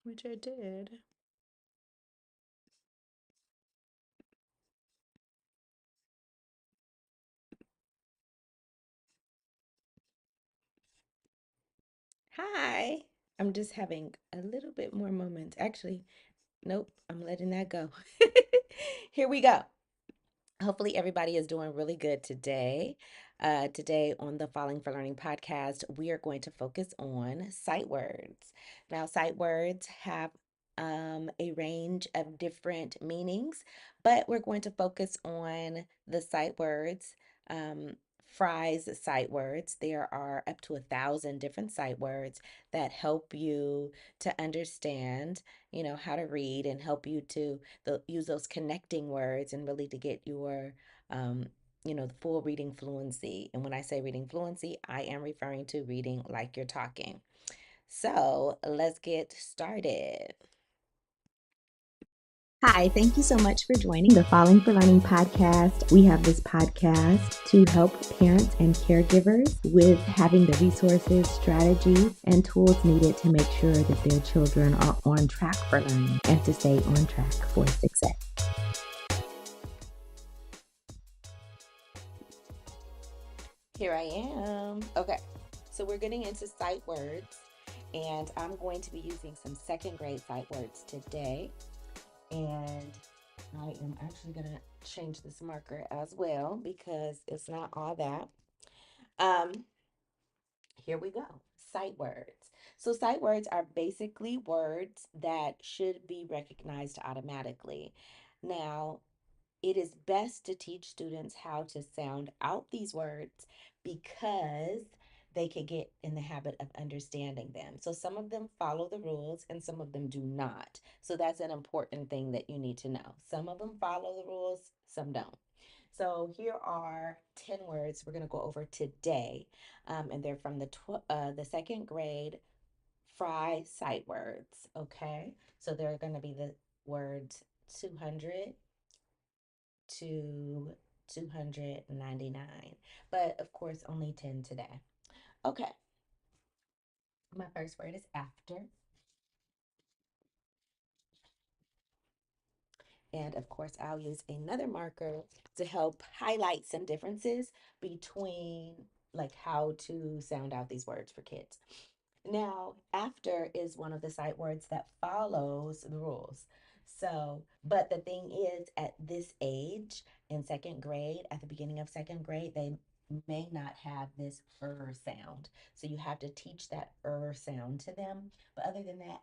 which I did. Hi. I'm just having a little bit more moments. Actually, nope, I'm letting that go. Here we go. Hopefully, everybody is doing really good today. Today, on the Falling for Learning podcast, we are going to focus on sight words. Now, sight words have a range of different meanings, but we're going to focus on the sight words. Um, Fry's sight words. There are up to 1,000 different sight words that help you to understand, how to read and help you to use those connecting words and really to get your um, the full reading fluency. And when I say reading fluency, I am referring to reading like you're talking. So let's get started. Hi, thank you so much for joining the Falling for Learning podcast. We have this podcast to help parents and caregivers with having the resources, strategies, and tools needed to make sure that their children are on track for learning and to stay on track for success. Here I am. Okay, so we're getting into sight words, and I'm going to be using some second grade sight words today. And I am actually going to change this marker as well because it's not all that. Um, Here we go. Sight words. So, sight words are basically words that should be recognized automatically. Now, it is best to teach students how to sound out these words because they can get in the habit of understanding them. So some of them follow the rules and some of them do not. So that's an important thing that you need to know. Some of them follow the rules, some don't. So here are 10 words we're going to go over today, and they're from the second grade Fry sight words. Okay, so they're going to be the words 200 to 299, but of course, only 10 today. Okay, my first word is after. And of course, I'll use another marker to help highlight some differences between like how to sound out these words for kids. Now, after is one of the sight words that follows the rules. So, but the thing is, at this age in second grade, at the beginning of second grade, they may not have this sound. So you have to teach that sound to them. But other than that,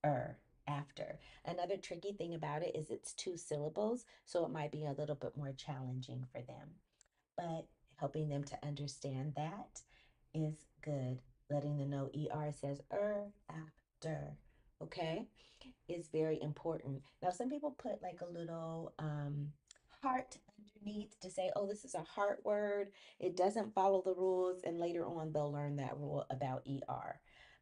after, after. Another tricky thing about it is it's two syllables, so it might be a little bit more challenging for them. But helping them to understand that is good. Letting them know ER says after, okay, is very important. Now, some people put like a little heart underneath to say, oh, this is a heart word. It doesn't follow the rules, and later on they'll learn that rule about ER.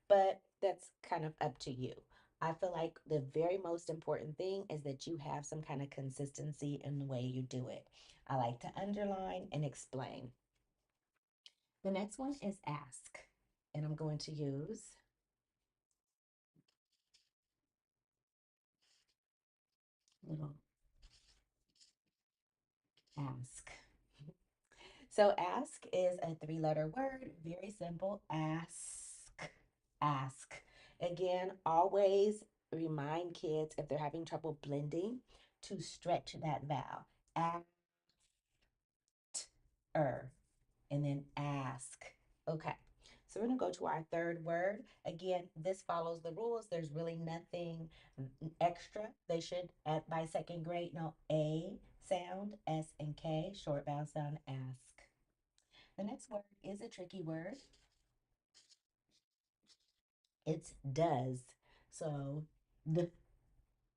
But that's kind of up to you. I feel like the very most important thing is that you have some kind of consistency in the way you do it. I like to underline and explain. The next one is ask, and I'm going to use little ask. So ask is a three-letter word, very simple. Ask, ask. Again, always remind kids if they're having trouble blending to stretch that vowel. Er, and then ask. Okay. So we're going to go to our third word. Again, this follows the rules. There's really nothing extra. They should, by second grade, know A sound, S and K, short vowel sound, ask. The next word is a tricky word. It's does. So the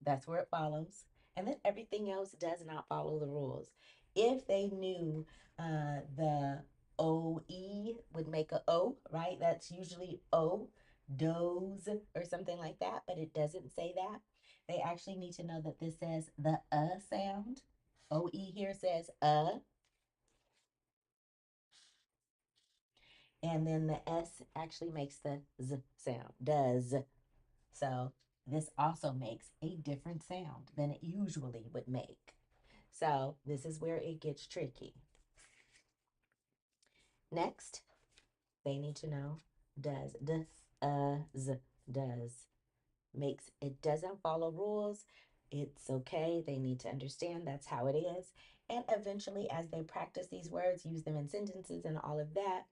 that's where it follows. And then everything else does not follow the rules. If they knew the OE would make a O, right? That's usually O, doze, or something like that, but it doesn't say that. They actually need to know that this says the sound. OE here says And then the S actually makes the Z sound, does. So this also makes a different sound than it usually would make. So this is where it gets tricky. Next, they need to know does, does. Makes it doesn't follow rules. It's okay. They need to understand that's how it is. And eventually, as they practice these words, use them in sentences and all of that,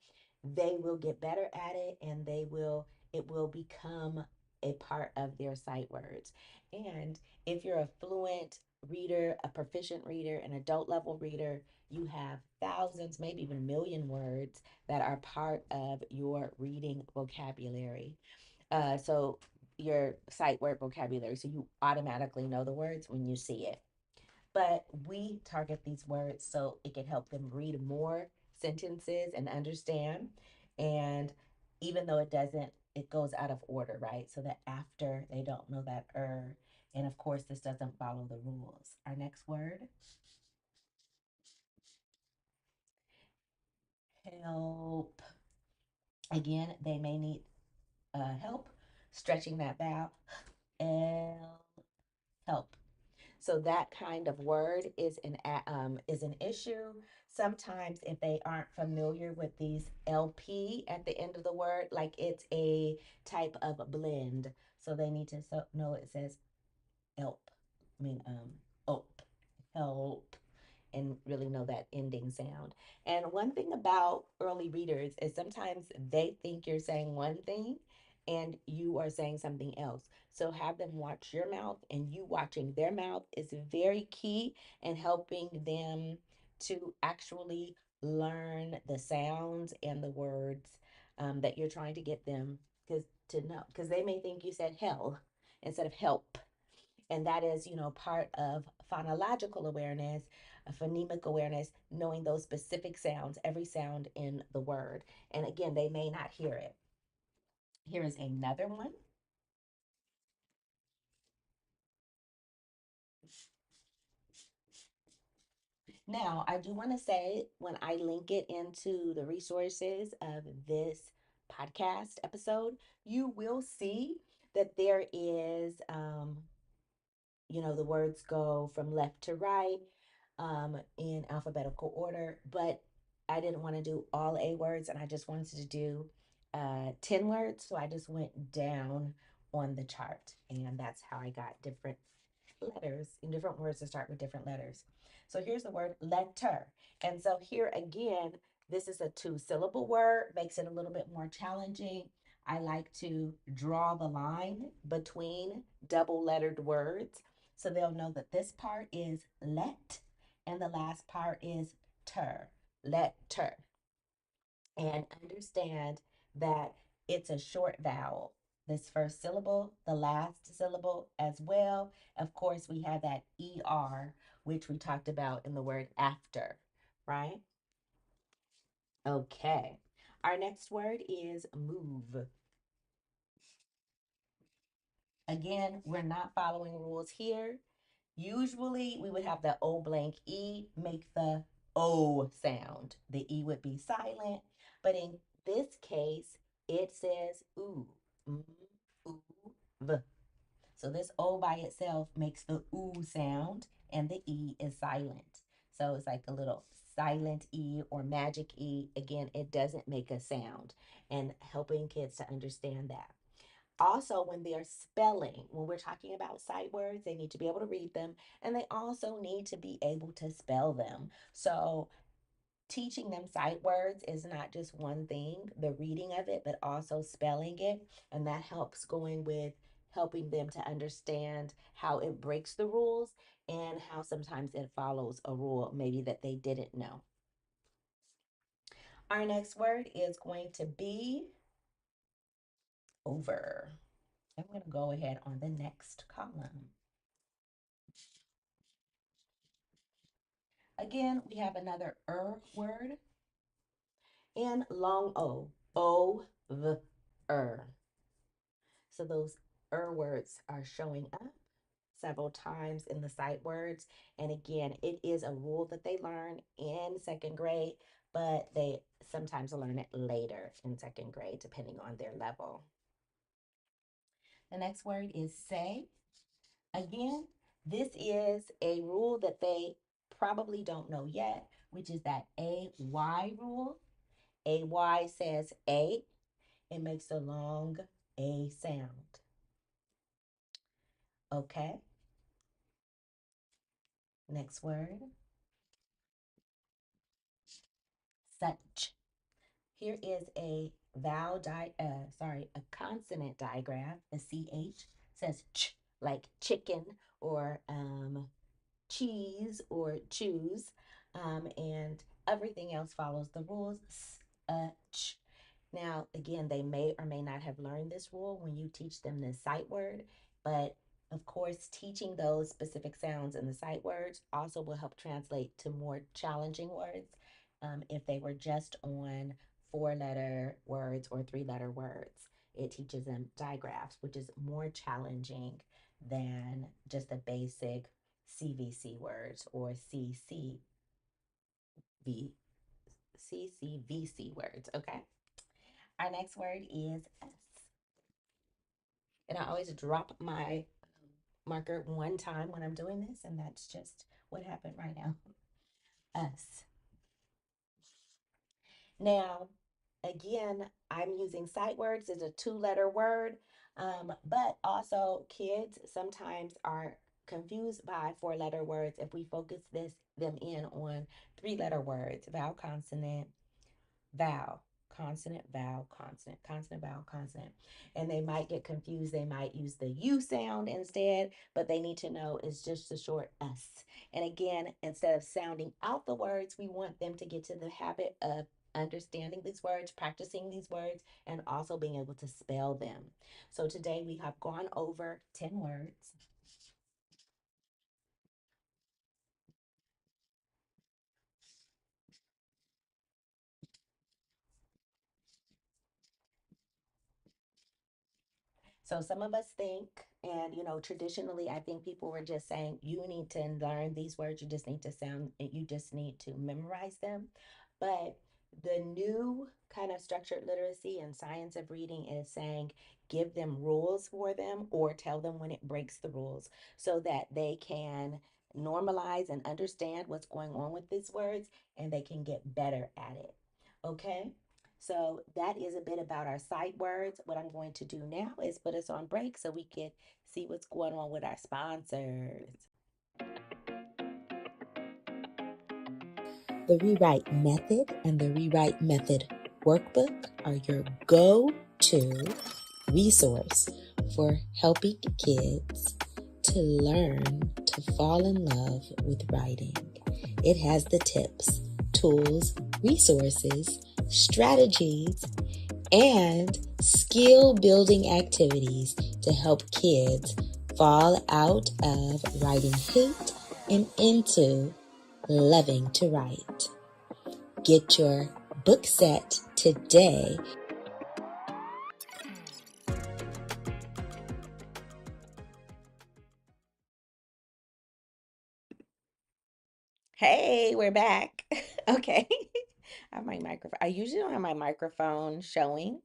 they will get better at it and it will become a part of their sight words. And if you're a fluent reader, a proficient reader, an adult level reader, you have thousands, maybe even a million words that are part of your reading vocabulary. So your sight word vocabulary, so you automatically know the words when you see it. But we target these words so it can help them read more sentences and understand. And even though it doesn't, it goes out of order, right? So that after they don't know that and of course this doesn't follow the rules. Our next word, help. Again, they may need help stretching that vowel. L, help. So that kind of word is an issue. Sometimes if they aren't familiar with these LP at the end of the word, like it's a type of blend. So they need to know it says help. I mean op, help, and really know that ending sound. And one thing about early readers is sometimes they think you're saying one thing and you are saying something else. So have them watch your mouth, and you watching their mouth is very key in helping them to actually learn the sounds and the words that you're trying to get them to know, because they may think you said hell instead of help, and that is, part of phonological awareness, a phonemic awareness, knowing those specific sounds, every sound in the word. And again, they may not hear it. Here is another one. Now, I do want to say when I link it into the resources of this podcast episode, you will see that there is the words go from left to right in alphabetical order, but I didn't want to do all A words and I just wanted to do 10 words. So I just went down on the chart, and that's how I got different letters and different words to start with different letters. So here's the word letter. And so here again, this is a two-syllable word, makes it a little bit more challenging. I like to draw the line between double lettered words so they'll know that this part is let and the last part is ter, letter. And understand that it's a short vowel. This first syllable, the last syllable as well. Of course, we have that ER, which we talked about in the word after, right? Okay. Our next word is move. Again, we're not following rules here. Usually we would have the O blank E make the O sound. The E would be silent, but in this case, it says ooh, ooh, v. So this O by itself makes the ooh sound, and the E is silent. So it's like a little silent E or magic E. Again, it doesn't make a sound, and helping kids to understand that. Also, when they're spelling, when we're talking about sight words, they need to be able to read them, and they also need to be able to spell them. So teaching them sight words is not just one thing, the reading of it, but also spelling it. And that helps going with helping them to understand how it breaks the rules and how sometimes it follows a rule maybe that they didn't know. Our next word is going to be over. I'm going to go ahead on the next column. Again, we have another word and long O. O, v, So those words are showing up several times in the sight words. And again, it is a rule that they learn in second grade, but they sometimes learn it later in second grade, depending on their level. The next word is say. Again, this is a rule that they probably don't know yet, which is that AY rule. AY says A, it makes a long A sound. Okay, next word, such. Here is a a consonant diagram. A CH says ch, like chicken or cheese or choose, and everything else follows the rules. Ch. Now, again, they may or may not have learned this rule when you teach them this sight word, but of course, teaching those specific sounds in the sight words also will help translate to more challenging words if they were just on 4-letter words or 3-letter words. It teaches them digraphs, which is more challenging than just the basic CVC words or CCVC words. Okay. Our next word is S. And I always drop my marker one time when I'm doing this, and that's just what happened right now. S. Now, again, I'm using sight words as a 2-letter word, but also kids sometimes are confused by 4-letter words if we focus them in on 3-letter words: vowel, consonant, vowel, consonant, vowel, consonant, consonant, vowel, consonant. And they might get confused. They might use the U sound instead, but they need to know it's just the short S. And again, instead of sounding out the words, we want them to get to the habit of understanding these words, practicing these words, and also being able to spell them. So today we have gone over 10 words. So some of us think, and traditionally, I think people were just saying, you need to learn these words, you just need to you just need to memorize them. But the new kind of structured literacy and science of reading is saying, give them rules for them or tell them when it breaks the rules so that they can normalize and understand what's going on with these words and they can get better at it. Okay? So that is a bit about our sight words. What I'm going to do now is put us on break so we can see what's going on with our sponsors. The Rewrite Method and the Rewrite Method Workbook are your go-to resource for helping kids to learn to fall in love with writing. It has the tips, tools, resources, strategies, and skill building activities to help kids fall out of writing hate and into loving to write. Get your book set today. Hey, we're back. Okay. I have my microphone. I usually don't have my microphone showing,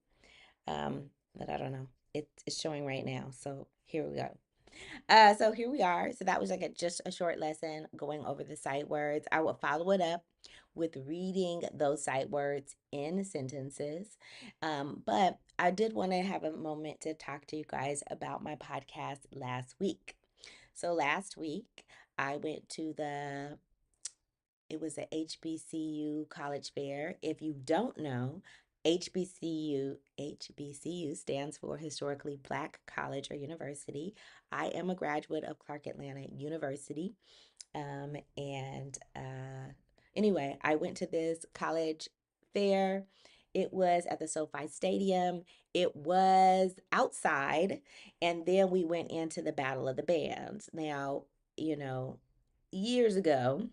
but I don't know. It's showing right now. So here we go. So here we are. So that was like just a short lesson going over the sight words. I will follow it up with reading those sight words in sentences. But I did want to have a moment to talk to you guys about my podcast last week. So last week I went to it was a HBCU college fair. If you don't know, HBCU stands for Historically Black College or University. I am a graduate of Clark Atlanta University. And anyway, I went to this college fair. It was at the SoFi Stadium. It was outside. And then we went into the Battle of the Bands. Now, you know, years ago,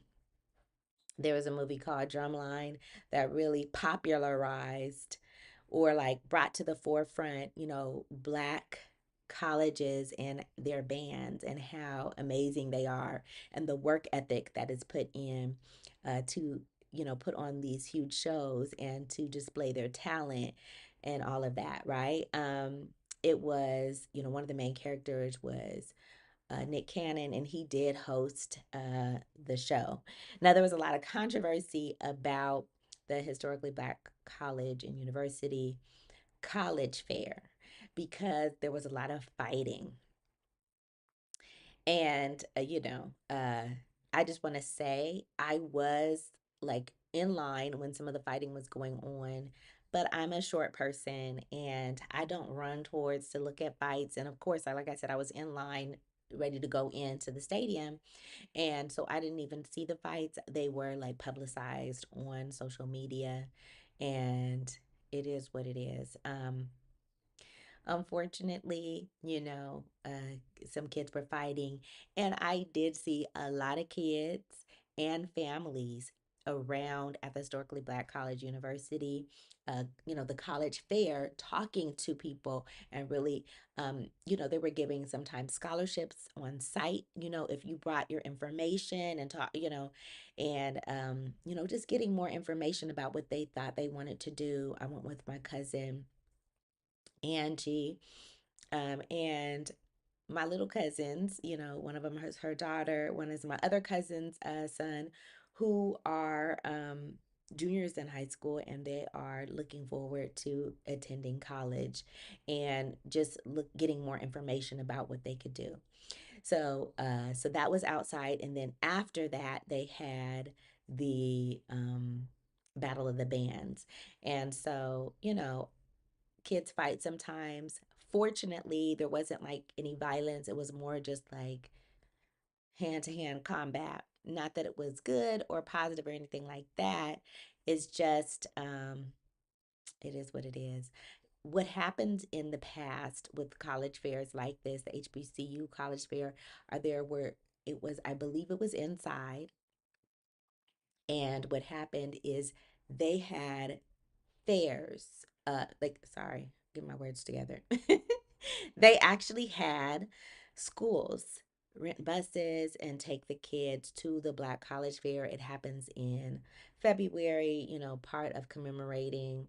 there was a movie called Drumline that really popularized or like brought to the forefront, black colleges and their bands and how amazing they are and the work ethic that is put in to put on these huge shows and to display their talent and all of that, right? It was, one of the main characters was Nick Cannon, and he did host the show. Now, there was a lot of controversy about the historically black college and university college fair because there was a lot of fighting. And, I just want to say I was like in line when some of the fighting was going on, but I'm a short person and I don't run towards to look at fights. And of course, like I said, I was in line ready to go into the stadium. And so I didn't even see the fights. They were like publicized on social media, and it is what it is. Unfortunately, some kids were fighting, and I did see a lot of kids and families around at the historically black college university, the college fair, talking to people and really, they were giving sometimes scholarships on site, if you brought your information and talk, and, just getting more information about what they thought they wanted to do. I went with my cousin Angie, and my little cousins, one of them is her daughter, one is my other cousin's son, who are juniors in high school, and they are looking forward to attending college and just getting more information about what they could do. So that was outside, and then after that, they had the Battle of the Bands, and so kids fight sometimes. Fortunately, there wasn't like any violence. It was more just like hand to hand combat. Not that it was good or positive or anything like that. It's just, it is what it is. What happened in the past with college fairs like this, the HBCU college fair, are there were it was, I believe it was inside. And what happened is they had fairs, sorry, get my words together. They actually had schools rent buses and take the kids to the Black College Fair. It happens in February, part of commemorating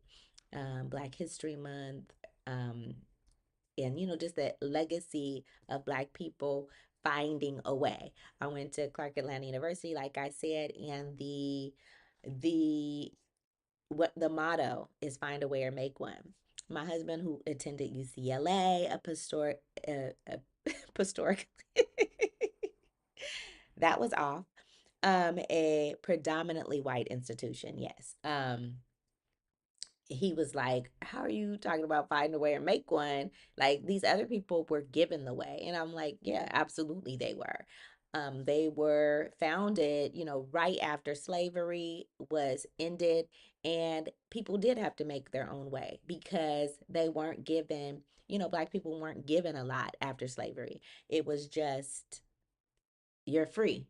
Black History Month, um, and, just the legacy of Black people finding a way. I went to Clark Atlanta University, like I said, and the what the motto is find a way or make one. My husband, who attended UCLA, a pastor, that was off. A predominantly white institution, yes. He was like, "How are you talking about find a way or make one? Like these other people were given the way." And I'm like, "Yeah, absolutely they were." They were founded, right after slavery was ended, and people did have to make their own way because they weren't given, Black people weren't given a lot after slavery. It was just, you're free,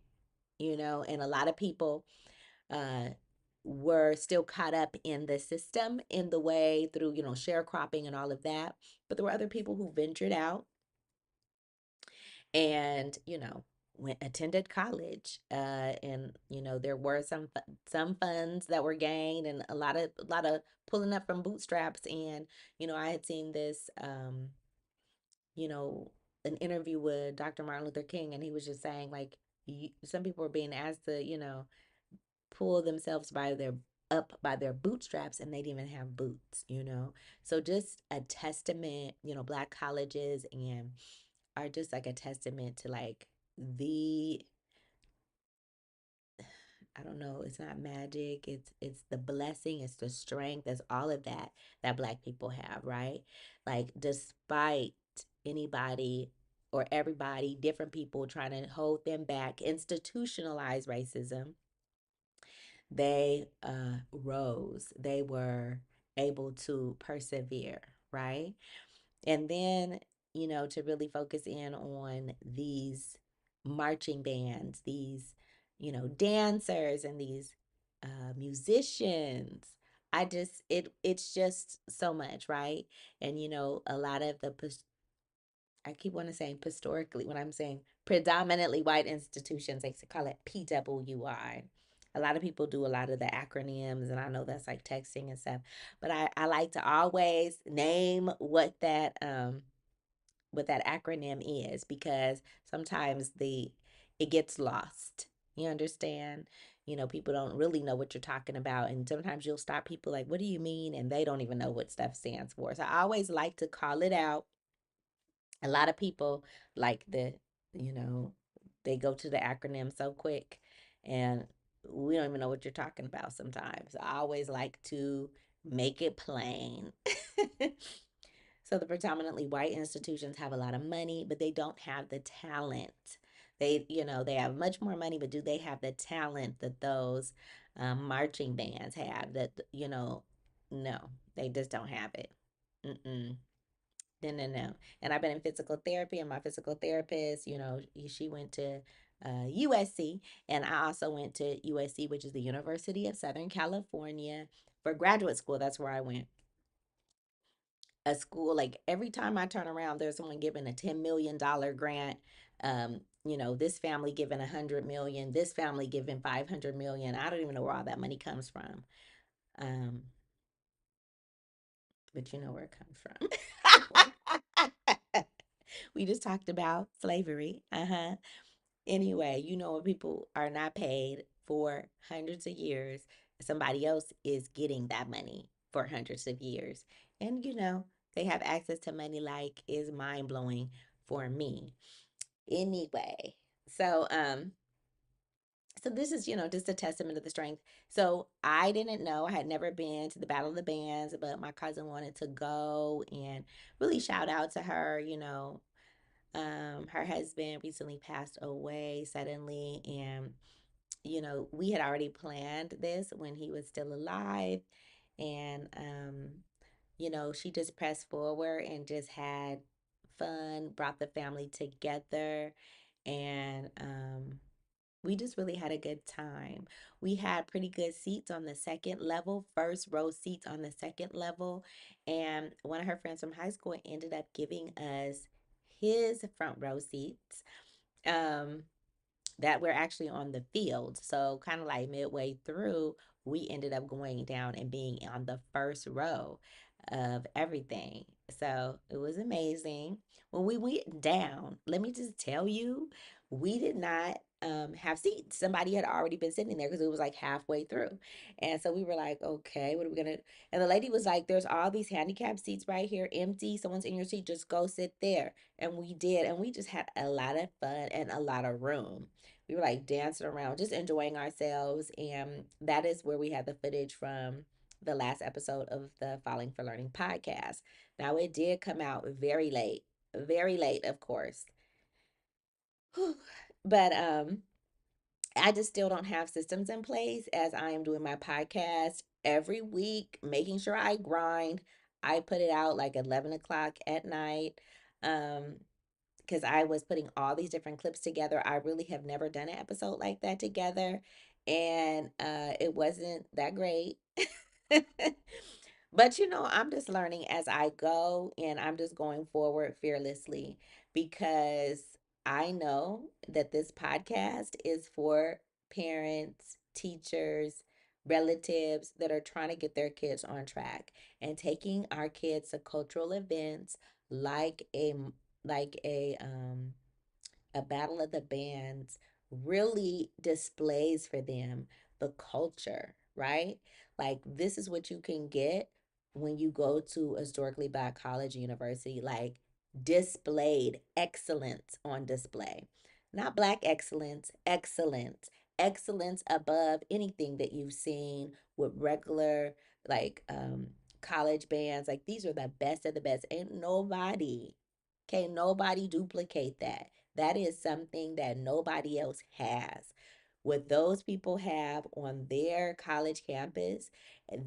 and a lot of people uh, were still caught up in the system in the way through, sharecropping and all of that. But there were other people who ventured out and, went attended college. And there were some funds that were gained, and a lot of pulling up from bootstraps. And I had seen this, you know, an interview with Dr. Martin Luther King, and he was just saying like, some people were being asked to, pull themselves by their bootstraps, and they didn't even have boots. So just a testament, Black colleges and are just like a testament to like the, I don't know, it's not magic, it's the blessing, it's the strength, it's all of that that Black people have, right? Like despite anybody or everybody, different people trying to hold them back, institutionalize racism, they rose. They were able to persevere, right? And then, to really focus in on these marching bands, these, dancers and these musicians. It's just so much, right? And a lot of I keep wanting to say historically when I'm saying predominantly white institutions, they call it PWI. A lot of people do a lot of the acronyms, and I know that's like texting and stuff. But I like to always name what that acronym is, because sometimes the it gets lost. You understand? People don't really know what you're talking about, and sometimes you'll stop people like, "What do you mean?" and they don't even know what stuff stands for. So I always like to call it out. A lot of people like you know, they go to the acronym so quick, and we don't even know what you're talking about sometimes. I always like to make it plain. So the predominantly white institutions have a lot of money, but they don't have the talent. They have much more money, but do they have the talent that those marching bands have? No, they just don't have it. Mm-mm. No, no, no. And I've been in physical therapy, and my physical therapist, she went to USC, and I also went to USC, which is the University of Southern California, for graduate school. That's where I went. A school, like every time I turn around, there's someone giving a $10 million grant. This family giving 100 million, this family giving 500 million. I don't even know where all that money comes from. Um, but you know where it comes from. We just talked about slavery. Anyway, when people are not paid for hundreds of years, somebody else is getting that money for hundreds of years. And they have access to money, like, is mind blowing for me. Anyway, so this is, just a testament of the strength. So I didn't know, I had never been to the Battle of the Bands, but my cousin wanted to go, and really shout out to her. Her husband recently passed away suddenly, and we had already planned this when he was still alive, and she just pressed forward and just had fun, brought the family together, and we just really had a good time. We had pretty good seats on the second level, first row seats on the second level. And one of her friends from high school ended up giving us his front row seats. Um, that we're actually on the field. So, kind of like midway through, we ended up going down and being on the first row of everything. So, it was amazing. When we went down, let me just tell you, we did not have seats. Somebody had already been sitting there because it was like halfway through. And so we were like, okay, what are we going to? And the lady was like, there's all these handicapped seats right here empty. Someone's in your seat, just go sit there. And we did. And we just had a lot of fun and a lot of room. We were like dancing around, just enjoying ourselves. And that is where we had the footage from the last episode of the Falling for Learning podcast. Now, it did come out very late, of course. But I just still don't have systems in place as I am doing my podcast every week, making sure I grind. I put it out like 11 o'clock at night. Um, because I was putting all these different clips together. I really have never done an episode like that together, and it wasn't that great. But I'm just learning as I go, and I'm just going forward fearlessly, because I know that this podcast is for parents, teachers, relatives that are trying to get their kids on track and taking our kids to cultural events like a battle of the bands really displays for them the culture, right? Like, this is what you can get when you go to a historically black college university, like, displayed excellence on display. Not black excellence, excellence. Excellence above anything that you've seen with regular, like, college bands. Like, these are the best of the best. Can't nobody duplicate that. That is something that nobody else has. What those people have on their college campus,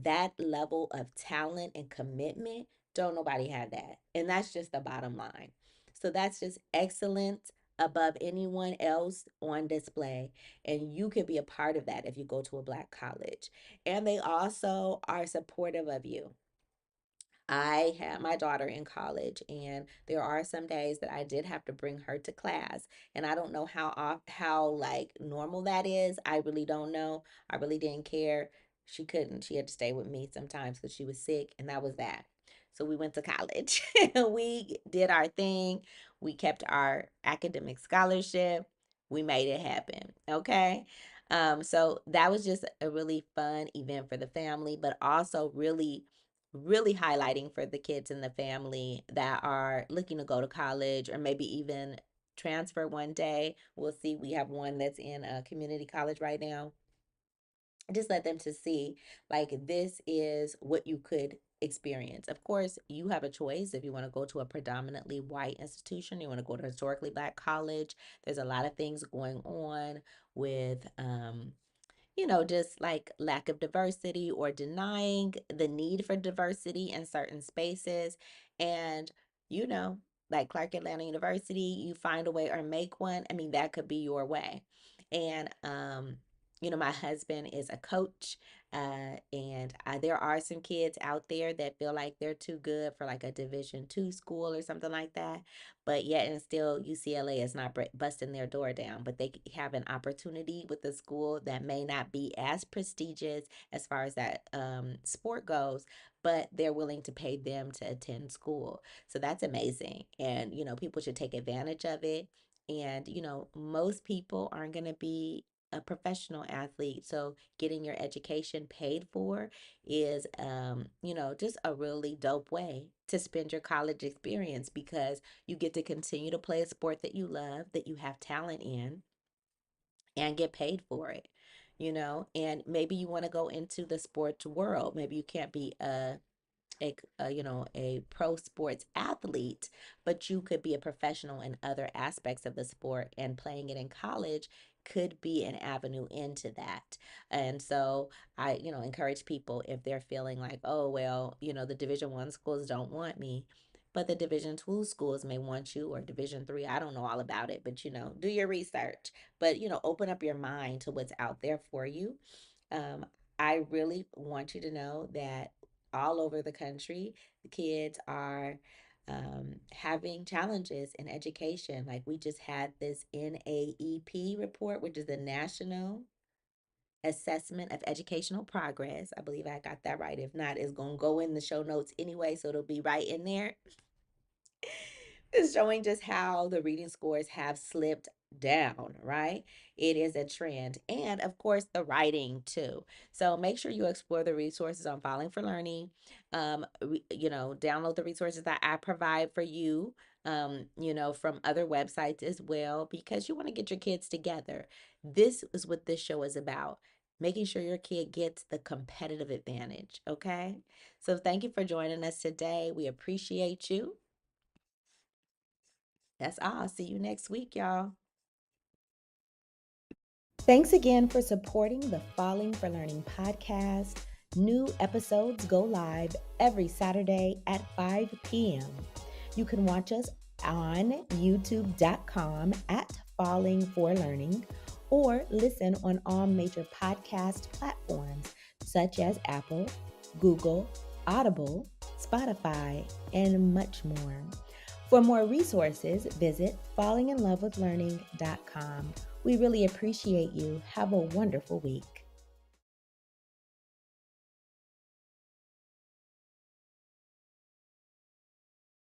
that level of talent and commitment, don't nobody have that. And that's just the bottom line. So that's just excellence above anyone else on display. And you can be a part of that if you go to a black college. And they also are supportive of you. I had my daughter in college, and there are some days that I did have to bring her to class, and I don't know how like normal that is. I really don't know. I really didn't care. She couldn't. She had to stay with me sometimes because she was sick, and that was that. So we went to college. We did our thing. We kept our academic scholarship. We made it happen. Okay. So that was just a really fun event for the family, but also really highlighting for the kids in the family that are looking to go to college or maybe even transfer one day. We'll see. We have one that's in a community college right now. Just let them to see like this is what you could experience. Of course, you have a choice if you want to go to a predominantly white institution, you want to go to a historically black college. There's a lot of things going on with just like lack of diversity or denying the need for diversity in certain spaces. And, you know, like Clark Atlanta University, you find a way or make one. I mean, that could be your way. And, my husband is a coach, and there are some kids out there that feel like they're too good for like a Division II school or something like that, but yet and still UCLA is not busting their door down, but they have an opportunity with a school that may not be as prestigious as far as that sport goes, but they're willing to pay them to attend school. So that's amazing, and people should take advantage of it. And most people aren't going to be a professional athlete, so getting your education paid for is just a really dope way to spend your college experience, because you get to continue to play a sport that you love, that you have talent in, and get paid for it. And maybe you want to go into the sports world. Maybe you can't be a pro sports athlete, but you could be a professional in other aspects of the sport, and playing it in college could be an avenue into that. And so I encourage people, if they're feeling like, oh well, the Division 1 schools don't want me, but the Division 2 schools may want you, or Division 3. I don't know all about it, but do your research. But open up your mind to what's out there for you. um, I really want you to know that all over the country, the kids are having challenges in education. Like we just had this NAEP report, which is the National Assessment of Educational Progress. I believe I got that right. If not, it's going to go in the show notes anyway, so it'll be right in there. It's showing just how the reading scores have slipped down, right? It is a trend. And of course, the writing too. So make sure you explore the resources on Falling for Learning. Download the resources that I provide for you, from other websites as well, because you want to get your kids together. This is what this show is about. Making sure your kid gets the competitive advantage. Okay. So thank you for joining us today. We appreciate you. That's all. See you next week, y'all. Thanks again for supporting the Falling for Learning podcast. New episodes go live every Saturday at 5 p.m. You can watch us on youtube.com at Falling for Learning, or listen on all major podcast platforms such as Apple, Google, Audible, Spotify, and much more. For more resources, visit fallinginlovewithlearning.com. We really appreciate you. Have a wonderful week.